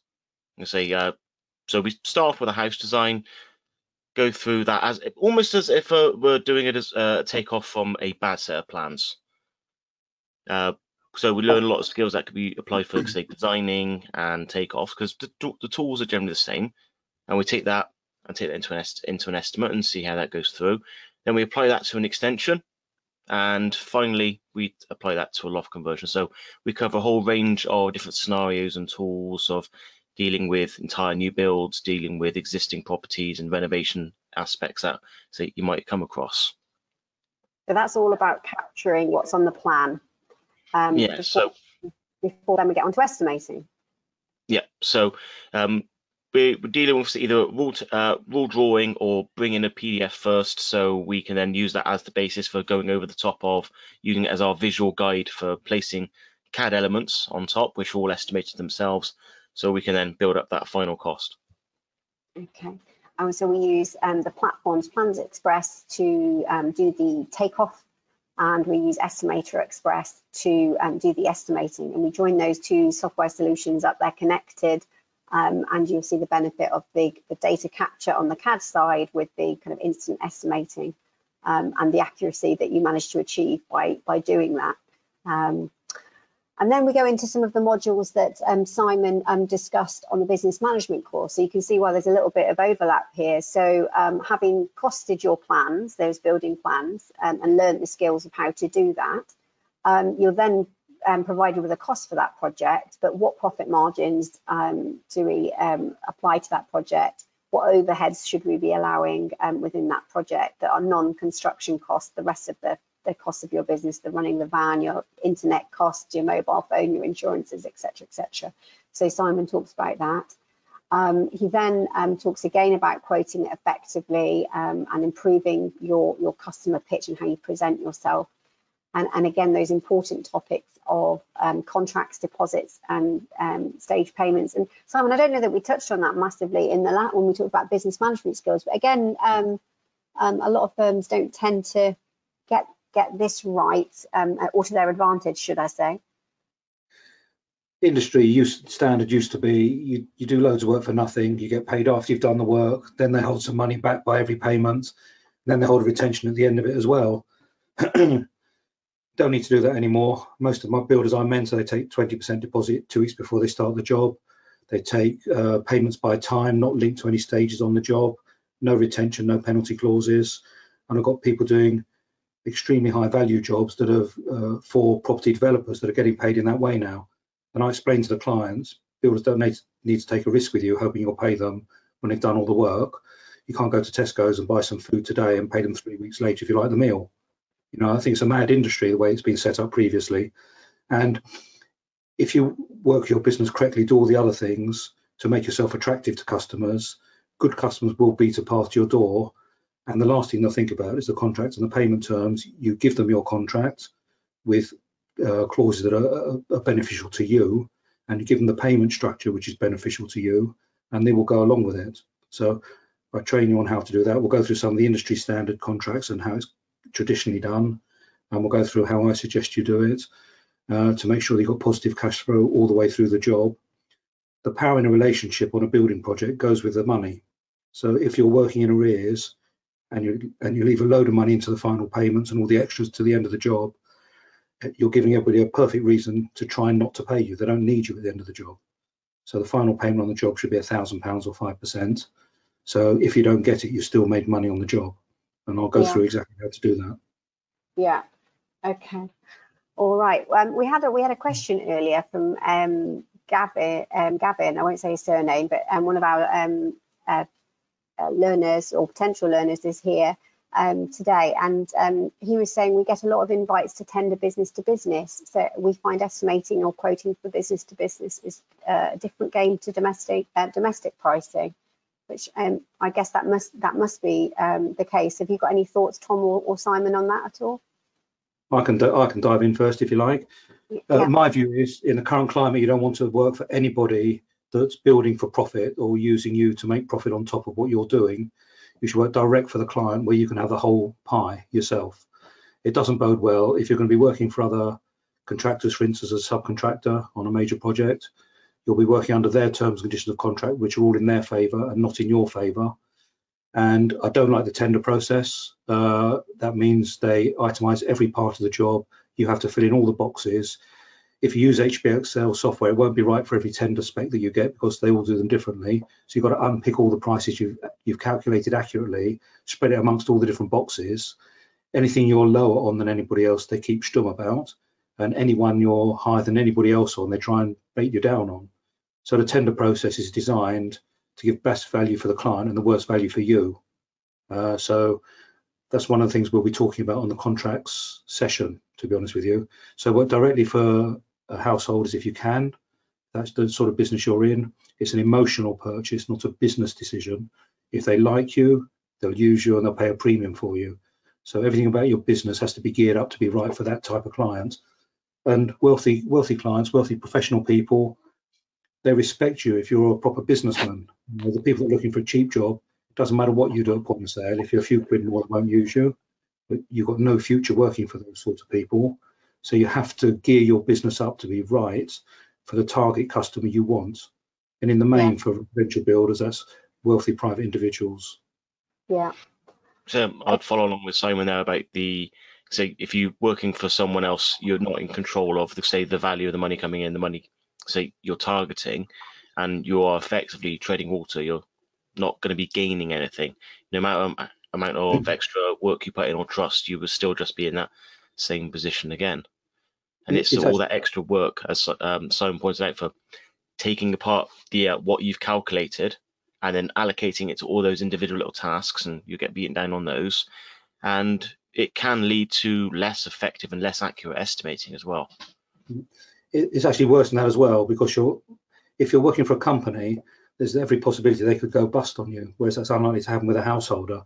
So we start off with a house design, go through that as almost as if we're doing it as a takeoff from a bad set of plans. So we learn a lot of skills that could be applied for, say, designing and takeoffs, because the tools are generally the same, and we take that into an estimate and see how that goes through. Then we apply that to an extension, and finally we apply that to a loft conversion. So we cover a whole range of different scenarios and tools of dealing with entire new builds, dealing with existing properties and renovation aspects that, say, you might come across. So that's all about capturing what's on the plan. Yeah. Before then we get on to estimating. Yeah. So we're dealing with either rule drawing or bringing a PDF first, so we can then use that as the basis for going over the top of using it as our visual guide for placing CAD elements on top, which are all estimated themselves, so we can then build up that final cost. Okay. So we use the platforms Plans Express to do the takeoff, and we use Estimator Express to do the estimating, and we join those two software solutions up. They're connected, and you'll see the benefit of the data capture on the CAD side with the kind of instant estimating and the accuracy that you manage to achieve by doing that. And then we go into some of the modules that Simon discussed on the business management course. So you can see why there's a little bit of overlap here. So having costed your plans, those building plans, and learned the skills of how to do that, you're then provided with a cost for that project. But what profit margins do we apply to that project? What overheads should we be allowing within that project that are non-construction costs, the rest of the cost of your business, the running the van, your internet costs, your mobile phone, your insurances, etc., etc. So Simon talks about that. He then talks again about quoting it effectively and improving your customer pitch and how you present yourself. And again, those important topics of contracts, deposits, and stage payments. And Simon, I don't know that we touched on that massively in the when we talked about business management skills, but again, a lot of firms don't tend to get this right, or to their advantage, should I say. Industry standard used to be you do loads of work for nothing, you get paid after you've done the work, then they hold some money back by every payment, then they hold a retention at the end of it as well. Don't need to do that anymore. Most of my builders I mentor, they take 20% deposit 2 weeks before they start the job. They take payments by time, not linked to any stages on the job. No retention, no penalty clauses. And I've got people doing extremely high value jobs that are for property developers that are getting paid in that way now. And I explain to the clients, builders don't need to take a risk with you, hoping you'll pay them when they've done all the work. You can't go to Tesco's and buy some food today and pay them 3 weeks later if you like the meal. You know, I think it's a mad industry the way it's been set up previously. And if you work your business correctly, do all the other things to make yourself attractive to customers, good customers will beat a path to your door. And the last thing they'll think about is the contract and the payment terms. You give them your contract with clauses that are beneficial to you, and you give them the payment structure which is beneficial to you, and they will go along with it. So I train you on how to do that. We'll go through some of the industry standard contracts and how it's traditionally done, and we'll go through how I suggest you do it to make sure that you've got positive cash flow all the way through the job. The power in a relationship on a building project goes with the money. So if you're working in arrears and you leave a load of money into the final payments and all the extras to the end of the job, you're giving everybody a perfect reason to try not to pay you. They don't need you at the end of the job. So the final payment on the job should be £1,000 or 5%. So if you don't get it, you still made money on the job. And I'll go through exactly how to do that. Yeah. Okay. All right. We had a question earlier from Gavin. I won't say his surname, but one of our learners or potential learners is here today, and he was saying we get a lot of invites to tender business to business. So we find estimating or quoting for business to business is a different game to domestic pricing, which I guess that must be the case. Have you got any thoughts, Tom or Simon, on that at all? I can dive in first if you like. My view is, in the current climate, you don't want to work for anybody that's building for profit or using you to make profit on top of what you're doing. You should work direct for the client where you can have the whole pie yourself. It doesn't bode well if you're going to be working for other contractors, for instance, as a subcontractor on a major project. You'll be working under their terms and conditions of contract, which are all in their favour and not in your favour. And I don't like the tender process. That means they itemise every part of the job. You have to fill in all the boxes. If you use HB Excel software, it won't be right for every tender spec that you get because they will do them differently. So you've got to unpick all the prices you've calculated accurately, spread it amongst all the different boxes. Anything you're lower on than anybody else, they keep stum about. And anyone you're higher than anybody else on, they try and bait you down on. So the tender process is designed to give best value for the client and the worst value for you. So that's one of the things we'll be talking about on the contracts session, to be honest with you. So work directly for householders if you can. That's the sort of business you're in. It's an emotional purchase, not a business decision. If they like you, they'll use you and they'll pay a premium for you. So everything about your business has to be geared up to be right for that type of client. And wealthy clients, wealthy professional people, they respect you if you're a proper businessman. You know, the people that are looking for a cheap job, it doesn't matter what you do at point of sale. If you're a few quid more, they won't use you. But you've got no future working for those sorts of people. So you have to gear your business up to be right for the target customer you want. And in the main, for residential builders, that's wealthy private individuals. Yeah. So I'd follow along with Simon there about say if you're working for someone else, you're not in control of the value of the money coming in, the money say you're targeting, and you are effectively treading water. You're not going to be gaining anything. No matter amount of extra work you put in or trust, you will still just be in that same position again. And it's all that extra work, as Simon points out, for taking apart what you've calculated and then allocating it to all those individual little tasks, and you get beaten down on those. And it can lead to less effective and less accurate estimating as well. It's actually worse than that as well, because if you're working for a company, there's every possibility they could go bust on you, whereas that's unlikely to happen with a householder.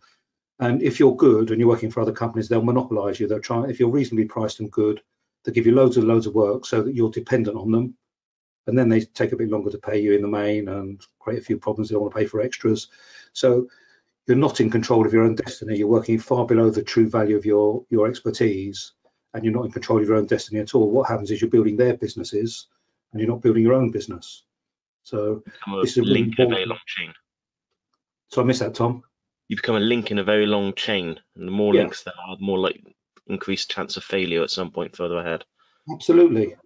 And if you're good and you're working for other companies, they'll monopolise you. They'll try, if you're reasonably priced and good, they'll give you loads of work so that you're dependent on them. And then they take a bit longer to pay you in the main and create a few problems. They don't want to pay for extras. So you're not in control of your own destiny. You're working far below the true value of your expertise, and you're not in control of your own destiny at all. What happens is you're building their businesses and you're not building your own business. So this is a link in a very long chain. So I missed that, Tom. You become a link in a very long chain, and the more links there are, the more like increased chance of failure at some point further ahead. Absolutely.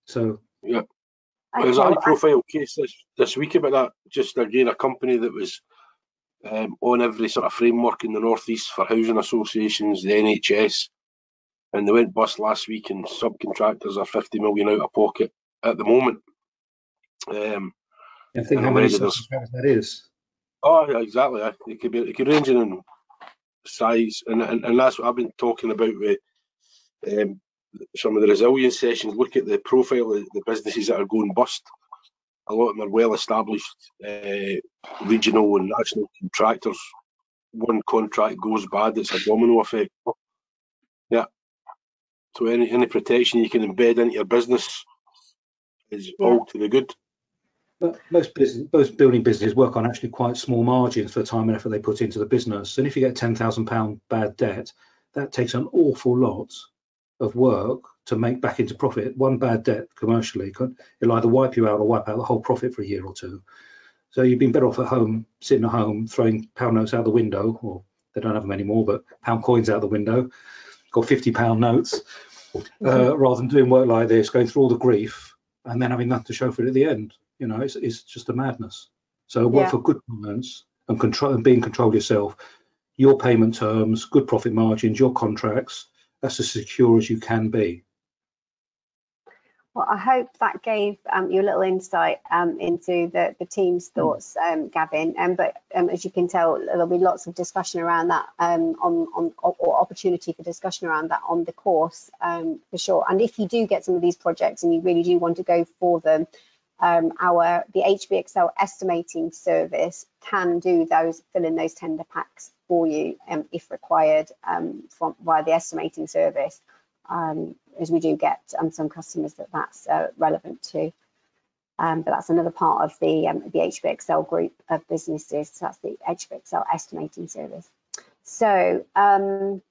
So yeah. Okay. There's a high-profile case this week about that. Just again, a company that was on every sort of framework in the northeast for housing associations, the NHS, and they went bust last week, and subcontractors are 50 million out of pocket at the moment. I think how many subcontractors that is. Oh, yeah, exactly. It could range in size, and that's what I've been talking about with some of the resilience sessions. Look at the profile of the businesses that are going bust. A lot of them are well-established regional and national contractors. One contract goes bad, it's a domino effect. Yeah. So any protection you can embed into your business is all to the good. But most building businesses work on actually quite small margins for the time and effort they put into the business. And if you get £10,000 bad debt, that takes an awful lot of work to make back into profit. One bad debt commercially, it'll either wipe you out or wipe out the whole profit for a year or two. So you've been better off at home, sitting at home, throwing pound notes out the window, or they don't have them anymore, but pound coins out the window, got £50 notes, rather than doing work like this, going through all the grief and then having nothing to show for it at the end. You know, it's just a madness. So work for good clients and control and be in control yourself. Your payment terms, good profit margins, your contracts. That's as secure as you can be. Well, I hope that gave you a little insight into the team's thoughts, Gavin. But as you can tell, there'll be lots of discussion around that or opportunity for discussion around that on the course for sure. And if you do get some of these projects and you really do want to go for them, the HBXL estimating service can do fill in those tender packs for you if required via the estimating service. As we do get some customers that's relevant to. But that's another part of the HBXL group of businesses. So that's the HBXL estimating service. So, and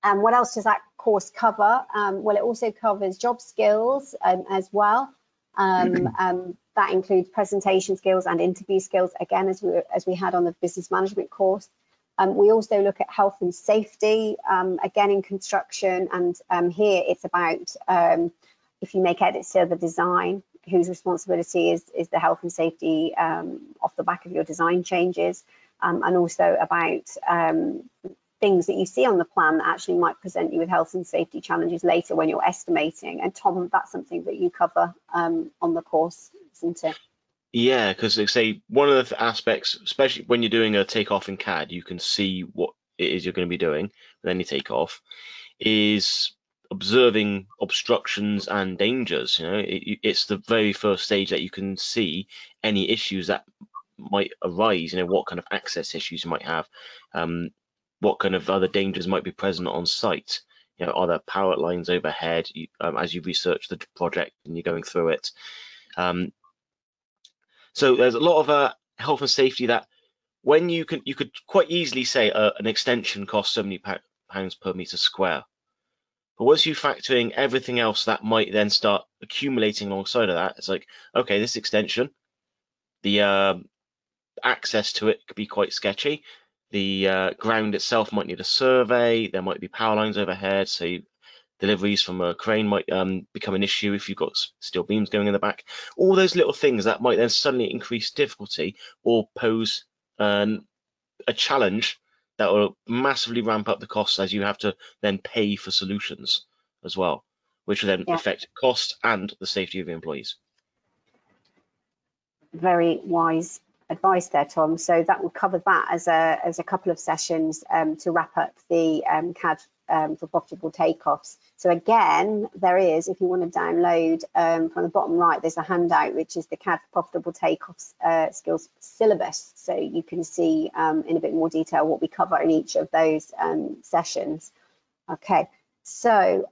what else does that course cover? Well, it also covers job skills as well. That includes presentation skills and interview skills, again, as we had on the business management course. We also look at health and safety, again in construction, and here it's about if you make edits to the design, whose responsibility is the health and safety off the back of your design changes, and also about things that you see on the plan that actually might present you with health and safety challenges later when you're estimating. And Tom, that's something that you cover on the course, isn't it? Yeah, because they say one of the aspects, especially when you're doing a takeoff in CAD, you can see what it is you're going to be doing with any takeoff, is observing obstructions and dangers. You know, it's the very first stage that you can see any issues that might arise. You know, what kind of access issues you might have, what kind of other dangers might be present on site. You know, are there power lines overhead as you research the project and you're going through it. So there's a lot of health and safety that when you could quite easily say an extension costs £70 per metre square. But once you factor in everything else that might then start accumulating alongside of that, it's like, okay, this extension, the access to it could be quite sketchy. The ground itself might need a survey. There might be power lines overhead, so deliveries from a crane might become an issue if you've got steel beams going in the back. All those little things that might then suddenly increase difficulty or pose a challenge that will massively ramp up the costs as you have to then pay for solutions as well, which will then affect cost and the safety of the employees. Very wise advice there, Tom. So that will cover that as a couple of sessions to wrap up the CAD for profitable takeoffs. So again, there is, if you want to download from the bottom right, there's a handout which is the CAD for profitable takeoffs skills syllabus. So you can see in a bit more detail what we cover in each of those sessions. Okay, so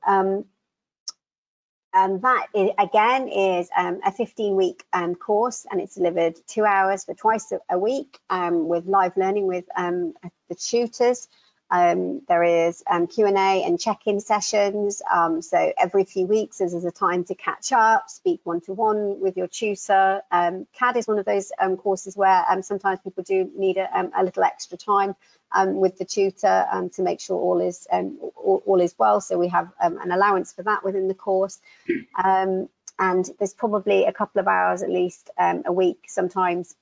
that again is a 15-week course, and it's delivered 2 hours for twice a week with live learning with the tutors. There is Q&A and check-in sessions. So every few weeks there's a time to catch up, speak one-to-one with your tutor. CAD is one of those courses where sometimes people do need a little extra time with the tutor to make sure all is well. So we have an allowance for that within the course. And there's probably a couple of hours at least a week, sometimes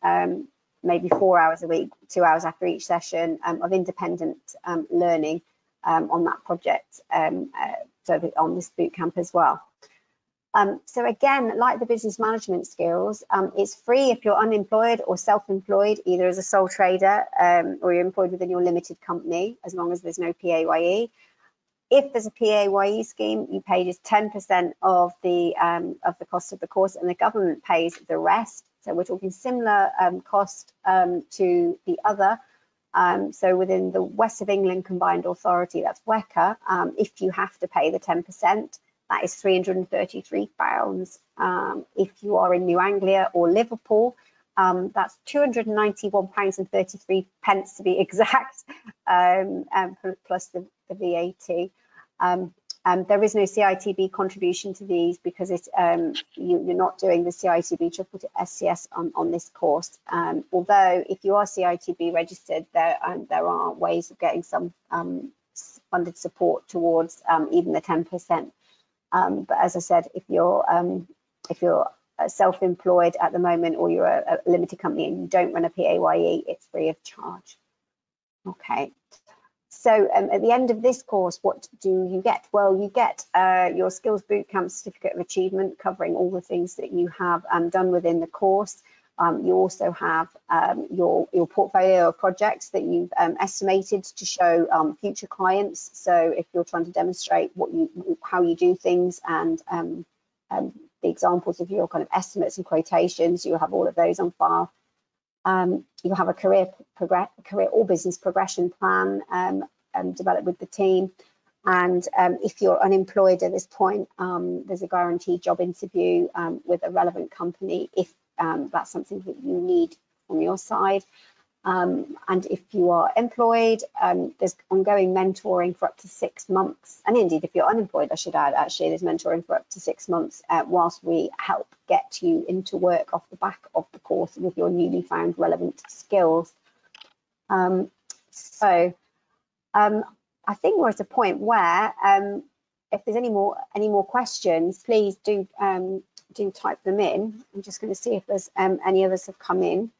maybe 4 hours a week, 2 hours after each session of independent learning on that project, so on this bootcamp as well. So again, like the business management skills, it's free if you're unemployed or self-employed, either as a sole trader or you're employed within your limited company, as long as there's no PAYE. If there's a PAYE scheme, you pay just 10% of the cost of the course, and the government pays the rest. So we're talking similar cost to the other. So within the West of England Combined Authority, that's WECA, if you have to pay the 10%, that is £333. If you are in New Anglia or Liverpool, that's £291.33 to be exact, plus the VAT. There is no CITB contribution to these because it's, you're not doing the CITB triple to SCS on this course. Although if you are CITB registered, there are ways of getting some funded support towards even the 10%. But as I said, if you're self-employed at the moment, or you're a limited company and you don't run a PAYE, it's free of charge. Okay. So at the end of this course, what do you get? Well, you get your Skills Bootcamp Certificate of Achievement, covering all the things that you have done within the course. You also have your portfolio of projects that you've estimated to show future clients. So if you're trying to demonstrate how you do things, and the examples of your kind of estimates and quotations, you'll have all of those on file. You'll have a career or business progression plan developed with the team. And if you're unemployed at this point, there's a guaranteed job interview with a relevant company if that's something that you need from your side. And if you are employed, there's ongoing mentoring for up to 6 months. And indeed, if you're unemployed, I should add, actually, there's mentoring for up to 6 months whilst we help get you into work off the back of the course with your newly found relevant skills. So I think we're at a point where if there's any more questions, please do type them in. I'm just going to see if there's any others have come in.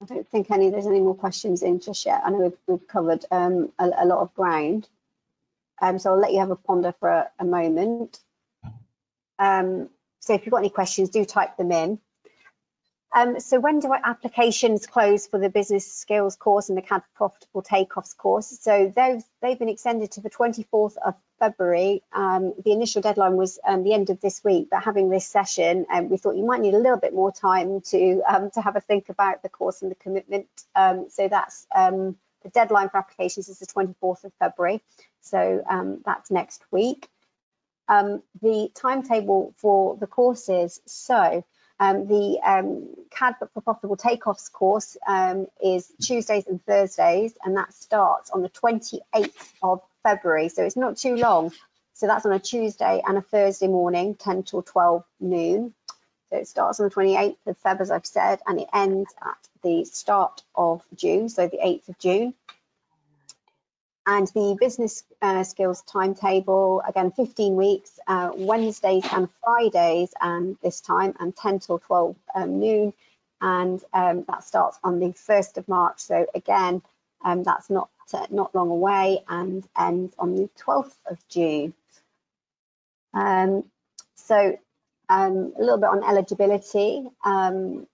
I don't think there's any more questions in just yet. I know we've covered a lot of ground. So I'll let you have a ponder for a moment. So if you've got any questions, do type them in. So when do applications close for the business skills course and the CAD profitable takeoffs course? So they've been extended to the 24th of February. The initial deadline was the end of this week, but having this session, we thought you might need a little bit more time to have a think about the course and the commitment. So that's the deadline for applications is the 24th of February. So that's next week. The timetable for the courses. So the CAD for Profitable Takeoffs course is Tuesdays and Thursdays, and that starts on the 28th of February. So it's not too long. So that's on a Tuesday and a Thursday morning, 10 till 12 noon. So it starts on the 28th of Feb, as I've said, and it ends at the start of June, so the 8th of June. And the business skills timetable, again, 15 weeks, Wednesdays and Fridays, and this time, and 10 till 12 noon. And that starts on the 1st of March. So again, that's not long away, and ends on the 12th of June. So a little bit on eligibility.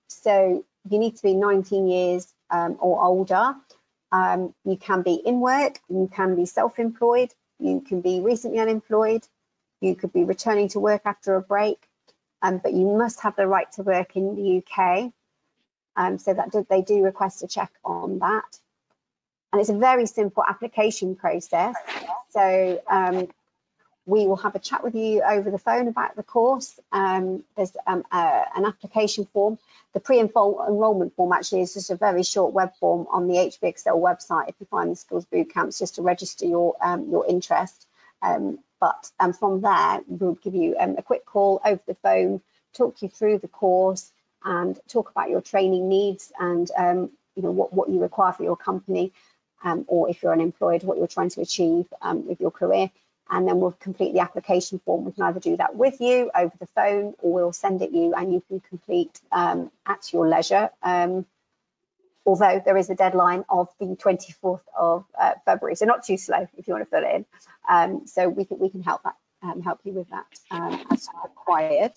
So you need to be 19 years or older. You can be in work, you can be self-employed, you can be recently unemployed, you could be returning to work after a break, but you must have the right to work in the UK. So that they do request a check on that. And it's a very simple application process. So We will have a chat with you over the phone about the course. There's an application form. The pre-enrollment form actually is just a very short web form on the HBXL website if you find the Skills Bootcamps, just to register your interest. But from there, we'll give you a quick call over the phone, talk you through the course, and talk about your training needs and what you require for your company, or if you're unemployed, what you're trying to achieve with your career. And then we'll complete the application form. We can either do that with you over the phone, or we'll send it you and you can complete at your leisure. Although there is a deadline of the 24th of February, so not too slow if you want to fill it in. So we can help you with that as required.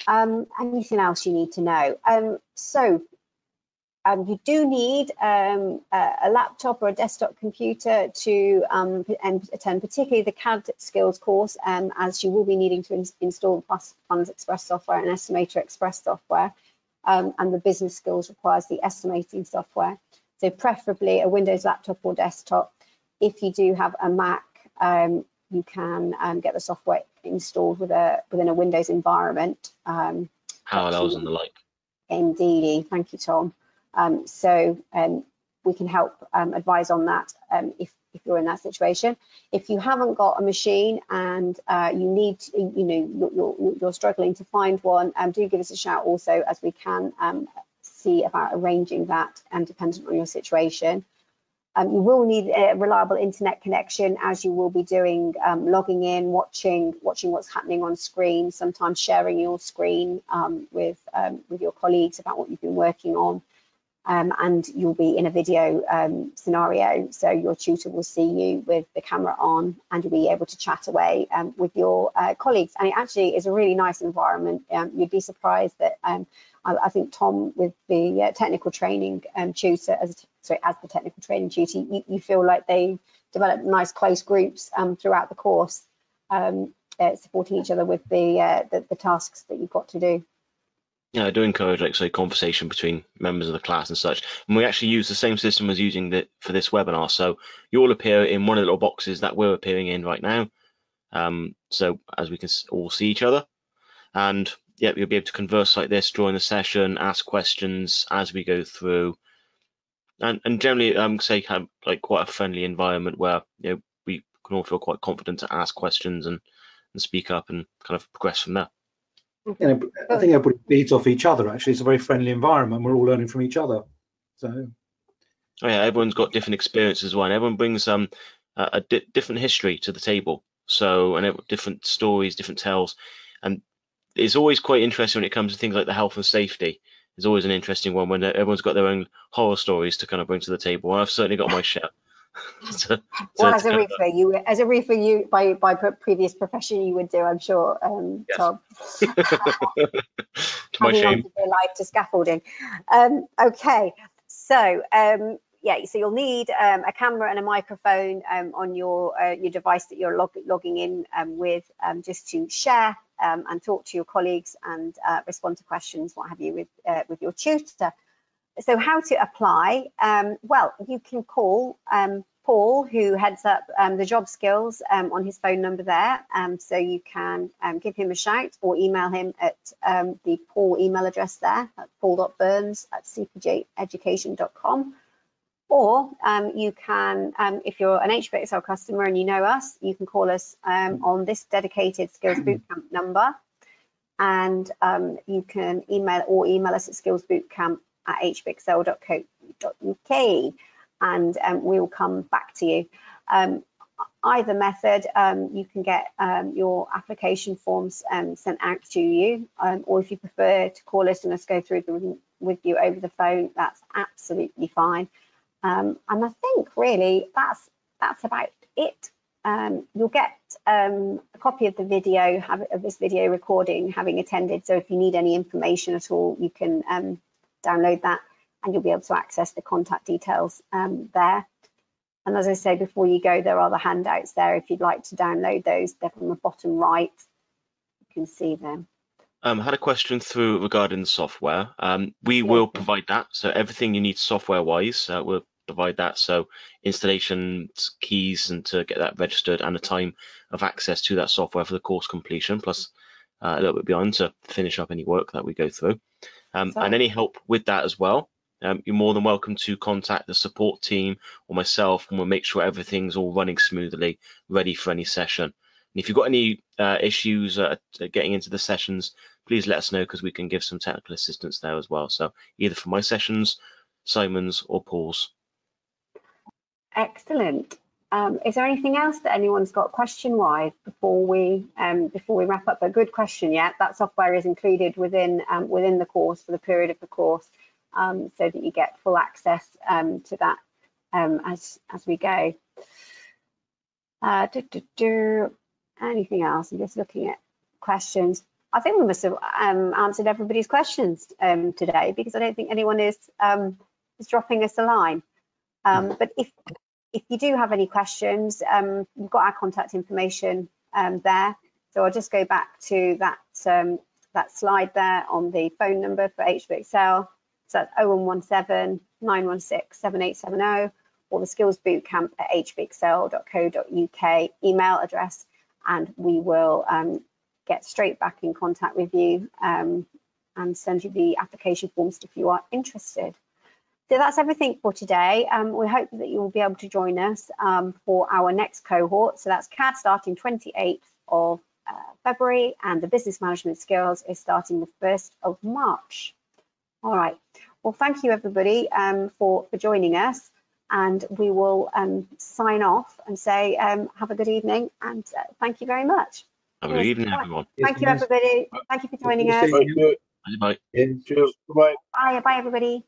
Anything else you need to know? You do need a laptop or a desktop computer to attend, particularly the CAD skills course, as you will be needing to install Funds Express software and Estimator Express software, and the business skills requires the estimating software. So preferably a Windows laptop or desktop. If you do have a Mac, you can get the software installed within a Windows environment. Parallels and the like. Indeed, thank you, Tom. We can help advise on that if you're in that situation. If you haven't got a machine and you need, you're struggling to find one, do give us a shout also, as we can see about arranging that, dependent on your situation. You will need a reliable internet connection, as you will be doing logging in, watching what's happening on screen, sometimes sharing your screen with your colleagues about what you've been working on. And you'll be in a video scenario, so your tutor will see you with the camera on, and you'll be able to chat away with your colleagues. And it actually is a really nice environment. You'd be surprised that I think Tom, with the technical training tutor, as the technical training tutor, you feel like they develop nice close groups throughout the course, supporting each other with the tasks that you've got to do. Yeah, I do encourage, like, say, conversation between members of the class and such. And we actually use the same system as using for this webinar. So you all appear in one of the little boxes that we're appearing in right now. So as we can all see each other, and yeah, you'll be able to converse like this during the session, ask questions as we go through, and generally, say, kind of like quite a friendly environment where we can all feel quite confident to ask questions and speak up and kind of progress from there. I think everybody feeds off each other. Actually, it's a very friendly environment. We're all learning from each other. So, oh yeah, everyone's got different experiences as well, and everyone brings a different history to the table. So, and different stories, different tales, and it's always quite interesting when it comes to things like the health and safety. It's always an interesting one when everyone's got their own horror stories to kind of bring to the table. I've certainly got my share. Well, as a roofer, you by previous profession, you would do, I'm sure, yes. Tom. To my shame. Live to scaffolding. Okay, so so you'll need a camera and a microphone on your device that you're logging in with, just to share and talk to your colleagues and respond to questions, what have you, with your tutor. So how to apply? Well, you can call Paul, who heads up the job skills, on his phone number there. So you can give him a shout or email him at the Paul email address there, at paul.burns@cpjeducation.com. Or you can, if you're an HBXL customer and you know us, you can call us on this dedicated Skills Bootcamp number, and you can email us at skillsbootcamp@hbxl.co.uk, and we will come back to you. Either method, you can get your application forms sent out to you, or if you prefer to call us and us go through them with you over the phone, that's absolutely fine. And I think really that's about it. You'll get a copy of the video, of this video recording, having attended. So if you need any information at all, you can download that, and you'll be able to access the contact details there. And as I say, before you go, there are the handouts there if you'd like to download those. They're from the bottom right. You can see them. Had a question through regarding the software. We will provide that. So everything you need software-wise, we'll provide that. So installation keys and to get that registered, and a time of access to that software for the course completion, plus a little bit beyond to finish up any work that we go through. And any help with that as well, you're more than welcome to contact the support team or myself, and we'll make sure everything's all running smoothly, ready for any session. And if you've got any issues getting into the sessions, please let us know, because we can give some technical assistance there as well. So either for my sessions, Simon's, or Paul's. Excellent. Is there anything else that anyone's got question-wise before we wrap up? A good question. Yeah, that software is included within the course for the period of the course, so that you get full access to that as we go. Anything else? I'm just looking at questions. I think we must have answered everybody's questions today, because I don't think anyone is dropping us a line. But if you do have any questions, we've got our contact information there. So I'll just go back to that slide there on the phone number for HB Excel. So that's 0117 916 7870, or the Skills Bootcamp at hbexcel.co.uk email address, and we will get straight back in contact with you and send you the application forms if you are interested. So that's everything for today. We hope that you will be able to join us for our next cohort. So that's CAD starting 28th of February, and the business management skills is starting the 1st of March. All right. Well, thank you everybody for joining us, and we will sign off and say have a good evening, and thank you very much. Have a good evening, everyone. Thank you everybody. Thank you for joining us. Thank you. Bye. Cheers. Bye. Bye everybody.